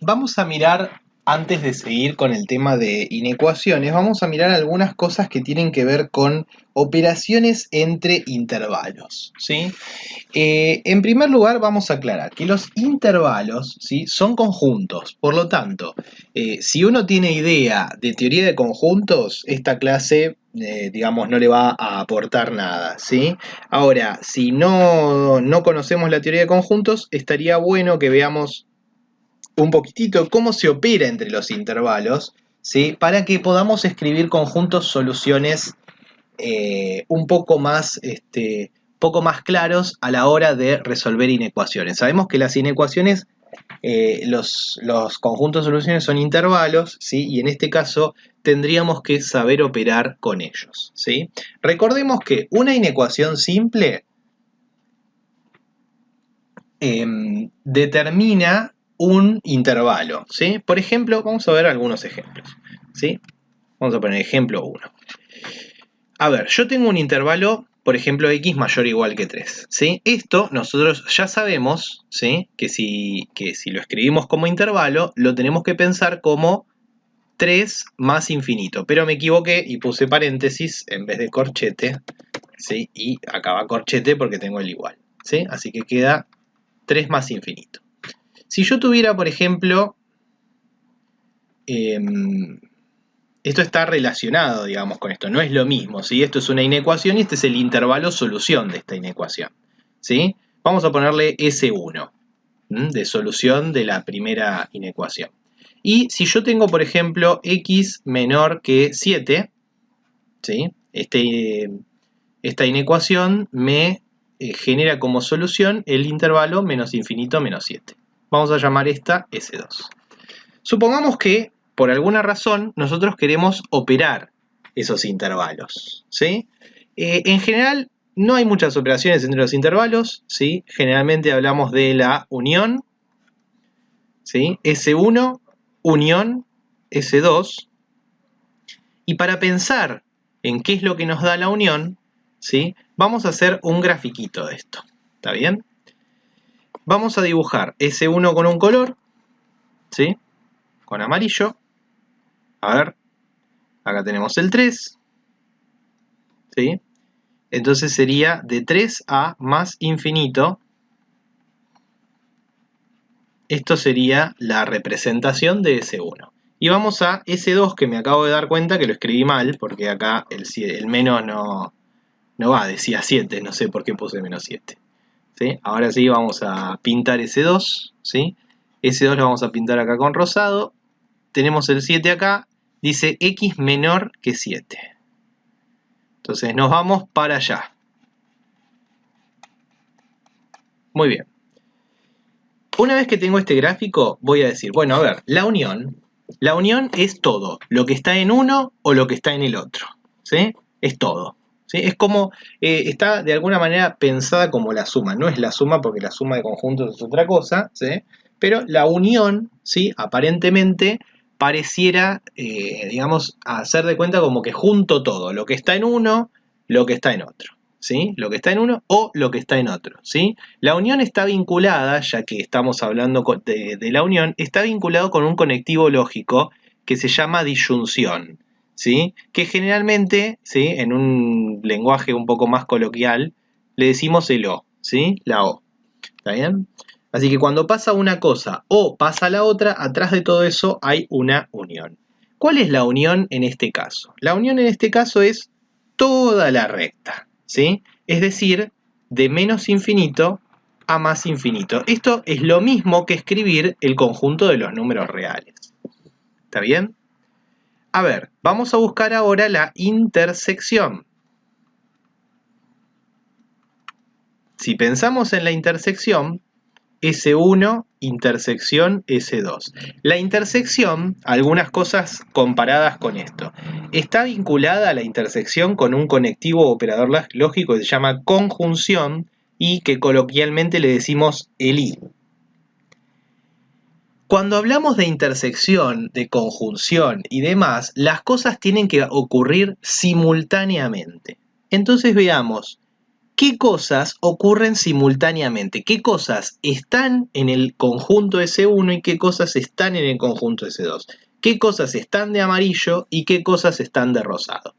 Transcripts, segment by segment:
vamos a mirar, antes de seguir con el tema de inecuaciones, vamos a mirar algunas cosas que tienen que ver con operaciones entre intervalos, ¿sí? En primer lugar, vamos a aclarar que los intervalos, ¿sí?, son conjuntos. Por lo tanto, si uno tiene idea de teoría de conjuntos, esta clase, digamos, no le va a aportar nada, ¿sí? Ahora, si no conocemos la teoría de conjuntos, estaría bueno que veamos un poquitito cómo se opera entre los intervalos, ¿sí?, para que podamos escribir conjuntos soluciones un poco más claros a la hora de resolver inecuaciones. Sabemos que las inecuaciones, los conjuntos de soluciones son intervalos, ¿sí?, y en este caso tendríamos que saber operar con ellos, ¿sí? Recordemos que una inecuación simple determina un intervalo, ¿sí? Por ejemplo, vamos a ver algunos ejemplos, ¿sí? Vamos a poner ejemplo 1. A ver, yo tengo un intervalo, por ejemplo, x mayor o igual que 3, ¿sí? Esto nosotros ya sabemos, ¿sí?, que si lo escribimos como intervalo, lo tenemos que pensar como 3 más infinito, pero me equivoqué y puse paréntesis en vez de corchete, ¿sí? Y acá va corchete porque tengo el igual, ¿sí? Así que queda 3 más infinito. Si yo tuviera, por ejemplo, esto está relacionado, digamos, con esto, no es lo mismo, ¿sí? Esto es una inecuación y este es el intervalo solución de esta inecuación, ¿sí? Vamos a ponerle S1, de solución de la primera inecuación. Y si yo tengo, por ejemplo, x menor que 7, ¿sí?, esta inecuación me genera como solución el intervalo menos infinito menos 7. Vamos a llamar esta S2. Supongamos que, por alguna razón, nosotros queremos operar esos intervalos, ¿sí? En general, no hay muchas operaciones entre los intervalos, ¿sí? Generalmente hablamos de la unión, ¿sí?, S1, unión, S2. Y para pensar en qué es lo que nos da la unión, ¿sí?, vamos a hacer un grafiquito de esto, ¿está bien? Vamos a dibujar S1 con un color, ¿sí?, con amarillo. A ver, acá tenemos el 3, ¿sí? Entonces sería de 3 a más infinito. Esto sería la representación de S1. Y vamos a S2, que me acabo de dar cuenta que lo escribí mal, porque acá el menos no va, decía 7, no sé por qué puse menos 7, ¿sí? Ahora sí vamos a pintar S2, ¿sí? S2 lo vamos a pintar acá con rosado. Tenemos el 7 acá, dice x menor que 7. Entonces nos vamos para allá. Muy bien. Una vez que tengo este gráfico, voy a decir, bueno, a ver, la unión es todo, lo que está en uno o lo que está en el otro, ¿sí? Es todo, ¿sí? Es como, está de alguna manera pensada como la suma. No es la suma porque la suma de conjuntos es otra cosa, ¿sí? Pero la unión, ¿sí?, aparentemente pareciera, digamos, hacer de cuenta como que junto todo, lo que está en uno, lo que está en otro, ¿sí? Lo que está en uno o lo que está en otro, ¿sí? La unión está vinculada, ya que estamos hablando de la unión, está vinculado con un conectivo lógico que se llama disyunción, ¿sí?, que generalmente, ¿sí?, en un lenguaje un poco más coloquial, le decimos el O, ¿sí?, la O, ¿está bien? Así que cuando pasa una cosa o pasa la otra, atrás de todo eso hay una unión. ¿Cuál es la unión en este caso? La unión en este caso es toda la recta, ¿sí? Es decir, de menos infinito a más infinito. Esto es lo mismo que escribir el conjunto de los números reales. ¿Está bien? A ver, vamos a buscar ahora la intersección. Si pensamos en la intersección, S1 intersección S2. La intersección, algunas cosas comparadas con esto. Está vinculada a la intersección con un conectivo operador lógico que se llama conjunción y que coloquialmente le decimos el I. Cuando hablamos de intersección, de conjunción y demás, las cosas tienen que ocurrir simultáneamente. Entonces veamos qué cosas ocurren simultáneamente, qué cosas están en el conjunto S1 y qué cosas están en el conjunto S2, qué cosas están de amarillo y qué cosas están de rosado.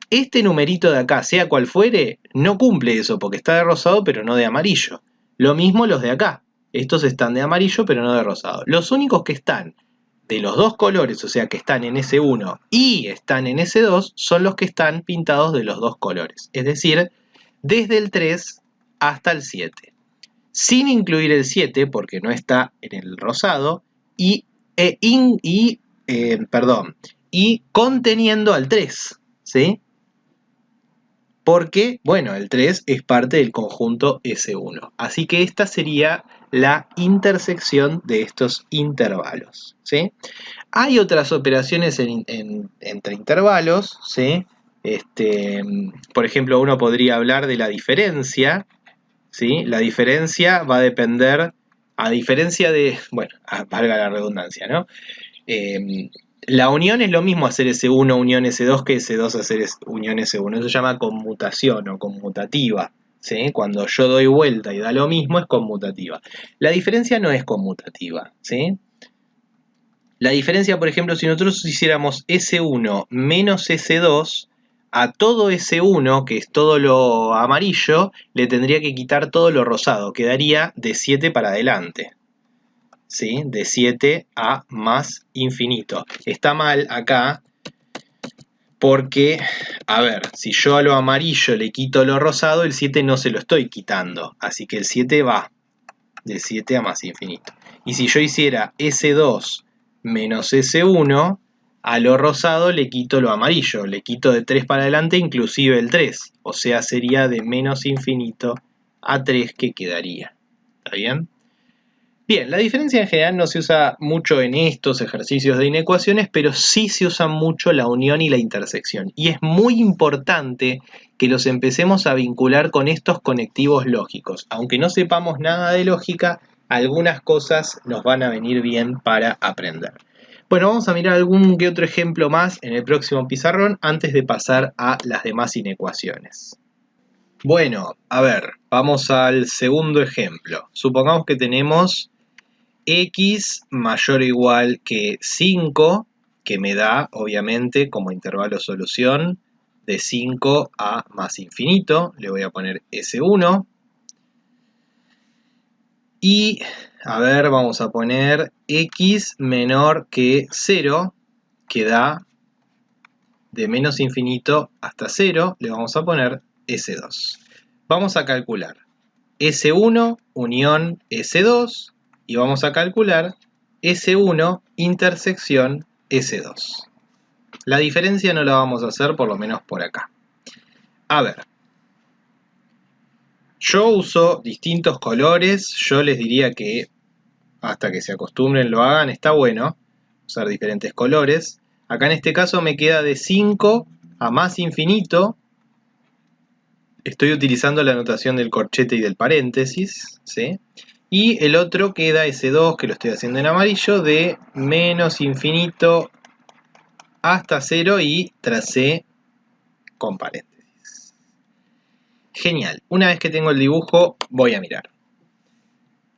Este numerito de acá, sea cual fuere, no cumple eso porque está de rosado pero no de amarillo. Lo mismo los de acá, estos están de amarillo pero no de rosado. Los únicos que están de los dos colores, o sea que están en S1 y están en S2, son los que están pintados de los dos colores, es decir, desde el 3 hasta el 7, sin incluir el 7 porque no está en el rosado y conteniendo al 3, ¿sí? Porque, bueno, el 3 es parte del conjunto S1. Así que esta sería la intersección de estos intervalos, ¿sí? Hay otras operaciones entre intervalos, ¿sí? Por ejemplo, uno podría hablar de la diferencia, ¿sí? La diferencia va a depender, a diferencia de, bueno, valga la redundancia, ¿no? La unión es lo mismo hacer S1 unión S2 que S2 hacer unión S1. Eso se llama conmutación o conmutativa, ¿sí? Cuando yo doy vuelta y da lo mismo es conmutativa. La diferencia no es conmutativa, ¿sí? La diferencia, por ejemplo, si nosotros hiciéramos S1 menos S2, a todo S1, que es todo lo amarillo, le tendría que quitar todo lo rosado. Quedaría de 7 para adelante, ¿sí? De 7 a más infinito. Está mal acá porque, a ver, si yo a lo amarillo le quito lo rosado, el 7 no se lo estoy quitando. Así que el 7 va de 7 a más infinito. Y si yo hiciera S2 menos S1, a lo rosado le quito lo amarillo. Le quito de 3 para adelante inclusive el 3. O sea, sería de menos infinito a 3 que quedaría. ¿Está bien? Bien, la diferencia en general no se usa mucho en estos ejercicios de inecuaciones, pero sí se usa mucho la unión y la intersección. Y es muy importante que los empecemos a vincular con estos conectivos lógicos. Aunque no sepamos nada de lógica, algunas cosas nos van a venir bien para aprender. Bueno, vamos a mirar algún que otro ejemplo más en el próximo pizarrón antes de pasar a las demás inecuaciones. Bueno, a ver, vamos al segundo ejemplo. Supongamos que tenemos x mayor o igual que 5, que me da, obviamente, como intervalo solución, de 5 a más infinito. Le voy a poner S1. Y, a ver, vamos a poner x menor que 0, que da de menos infinito hasta 0. Le vamos a poner S2. Vamos a calcular S1 unión S2 y vamos a calcular S1 intersección S2. La diferencia no la vamos a hacer por lo menos por acá. A ver, yo uso distintos colores, yo les diría que hasta que se acostumbren lo hagan, está bueno usar diferentes colores. Acá en este caso me queda de 5 a más infinito. Estoy utilizando la notación del corchete y del paréntesis, ¿sí? Y el otro queda S2, que lo estoy haciendo en amarillo, de menos infinito hasta 0 y tracé con paréntesis. Genial. Una vez que tengo el dibujo, voy a mirar.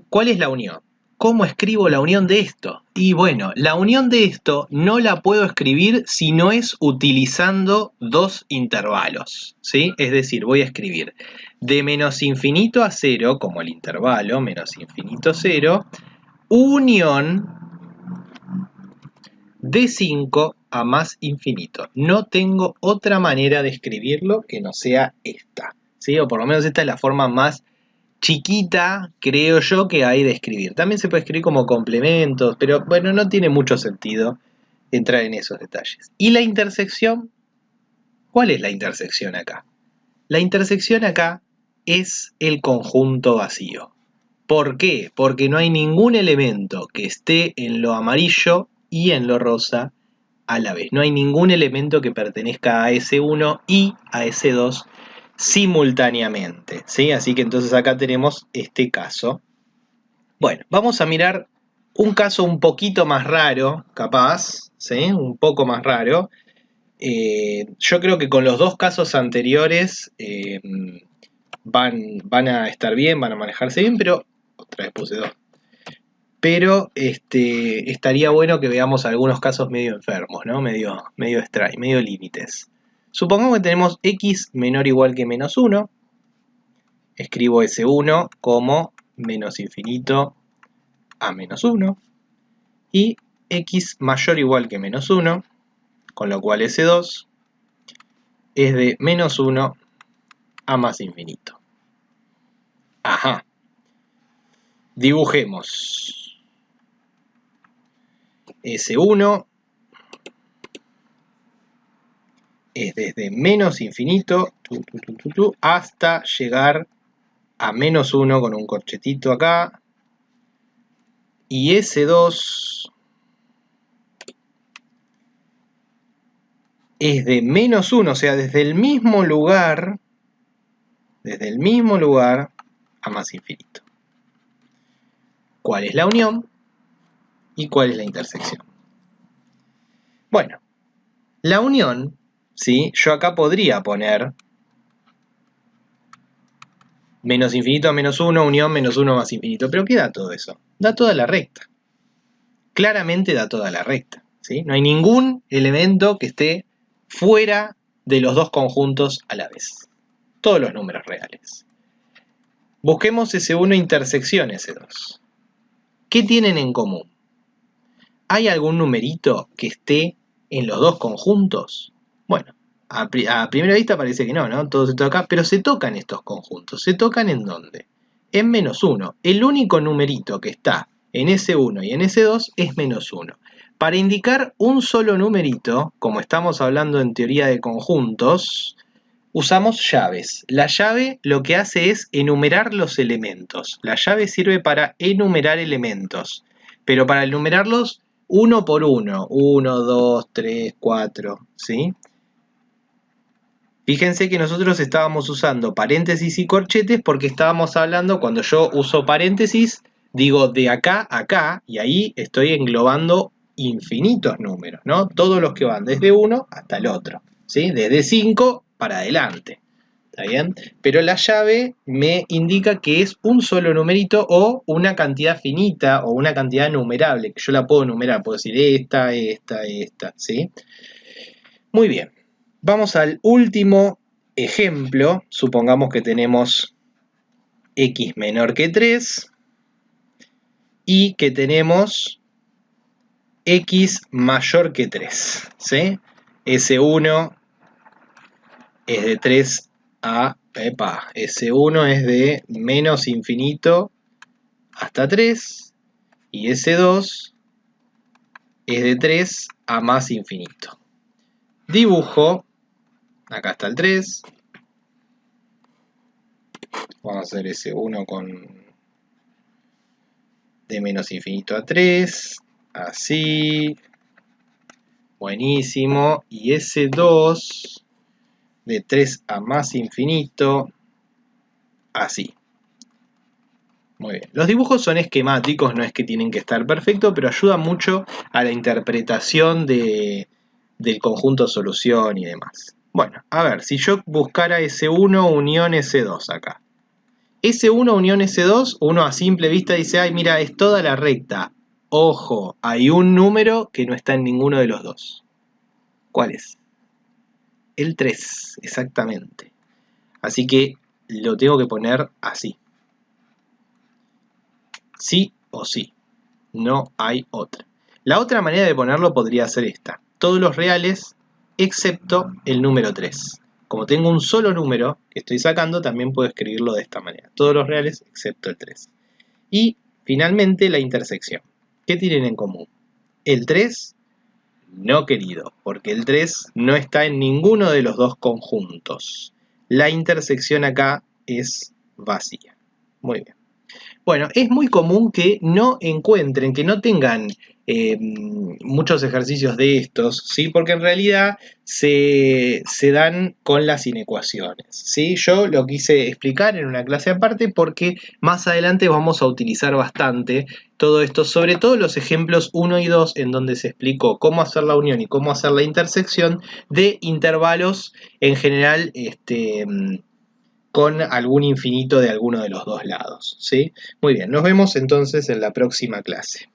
¿Cuál es la unión? ¿Cómo escribo la unión de esto? Y bueno, la unión de esto no la puedo escribir si no es utilizando dos intervalos, ¿sí? Es decir, voy a escribir de menos infinito a 0, como el intervalo, menos infinito 0, unión de 5 a más infinito. No tengo otra manera de escribirlo que no sea esta, ¿sí? O por lo menos esta es la forma más chiquita, creo yo, que hay de escribir. También se puede escribir como complementos, pero bueno, no tiene mucho sentido entrar en esos detalles. ¿Y la intersección? ¿Cuál es la intersección acá? La intersección acá es el conjunto vacío. ¿Por qué? Porque no hay ningún elemento que esté en lo amarillo y en lo rosa a la vez. No hay ningún elemento que pertenezca a S1 y a S2 simultáneamente, ¿sí? Así que entonces acá tenemos este caso. Bueno, vamos a mirar un caso un poquito más raro, capaz, ¿sí? Un poco más raro. Yo creo que con los dos casos anteriores van a estar bien, van a manejarse bien, pero otra vez puse 2. Pero estaría bueno que veamos algunos casos medio enfermos, ¿no? Medio extraños, medio límites. Supongamos que tenemos x menor o igual que menos 1. Escribo ese 1 como menos infinito a menos 1. Y x mayor o igual que menos 1, con lo cual ese 2 es de menos 1 a más infinito. Ajá. Dibujemos. S1 es desde menos infinito hasta llegar a menos 1 con un corchetito acá. Y S2 es de menos 1, o sea, desde el mismo lugar a más infinito. ¿Cuál es la unión? ¿Y cuál es la intersección? Bueno, la unión, ¿sí? Yo acá podría poner menos infinito a menos 1, unión menos 1 más infinito. ¿Pero qué da todo eso? Da toda la recta. Claramente da toda la recta, ¿sí? No hay ningún elemento que esté fuera de los dos conjuntos a la vez. Todos los números reales. Busquemos S1 intersección S2. ¿Qué tienen en común? ¿Hay algún numerito que esté en los dos conjuntos? Bueno, a primera vista parece que no, ¿no? Todo se toca acá, pero se tocan estos conjuntos. ¿Se tocan en dónde? En menos 1. El único numerito que está en S1 y en S2 es menos 1. Para indicar un solo numerito, como estamos hablando en teoría de conjuntos, usamos llaves. La llave lo que hace es enumerar los elementos. La llave sirve para enumerar elementos, pero para enumerarlos uno por uno. 1, 2, 3, 4, ¿sí? Fíjense que nosotros estábamos usando paréntesis y corchetes porque estábamos hablando, cuando yo uso paréntesis, digo de acá a acá, y ahí estoy englobando infinitos números, ¿no? Todos los que van desde uno hasta el otro, ¿sí? Desde 5 para adelante. ¿Está bien? Pero la llave me indica que es un solo numerito o una cantidad finita o una cantidad numerable, que yo la puedo numerar, puedo decir esta, ¿sí? Muy bien. Vamos al último ejemplo. Supongamos que tenemos x menor que 3 y que tenemos x mayor que 3, ¿sí? S1 es de 3 a... S1 es de menos infinito hasta 3 y S2 es de 3 a más infinito. Dibujo, acá está el 3, vamos a hacer S1 con de menos infinito a 3, así, buenísimo, y S2 de 3 a más infinito, así. Muy bien. Los dibujos son esquemáticos, no es que tienen que estar perfectos, pero ayudan mucho a la interpretación del conjunto solución y demás. Bueno, a ver, si yo buscara S1 unión S2 acá. S1 unión S2, uno a simple vista dice, ay, mira, es toda la recta. Ojo, hay un número que no está en ninguno de los dos. ¿Cuál es? El 3, exactamente. Así que lo tengo que poner así. Sí o sí. No hay otra. La otra manera de ponerlo podría ser esta. Todos los reales excepto el número 3. Como tengo un solo número que estoy sacando, también puedo escribirlo de esta manera. Todos los reales excepto el 3. Y finalmente la intersección. ¿Qué tienen en común? El 3, no querido, porque el 3 no está en ninguno de los dos conjuntos. La intersección acá es vacía. Muy bien. Bueno, es muy común que no encuentren, que no tengan muchos ejercicios de estos, ¿sí? Porque en realidad se dan con las inecuaciones, ¿sí? Yo lo quise explicar en una clase aparte porque más adelante vamos a utilizar bastante todo esto, sobre todo los ejemplos 1 y 2, en donde se explicó cómo hacer la unión y cómo hacer la intersección de intervalos en general con algún infinito de alguno de los dos lados, ¿sí? Muy bien, nos vemos entonces en la próxima clase.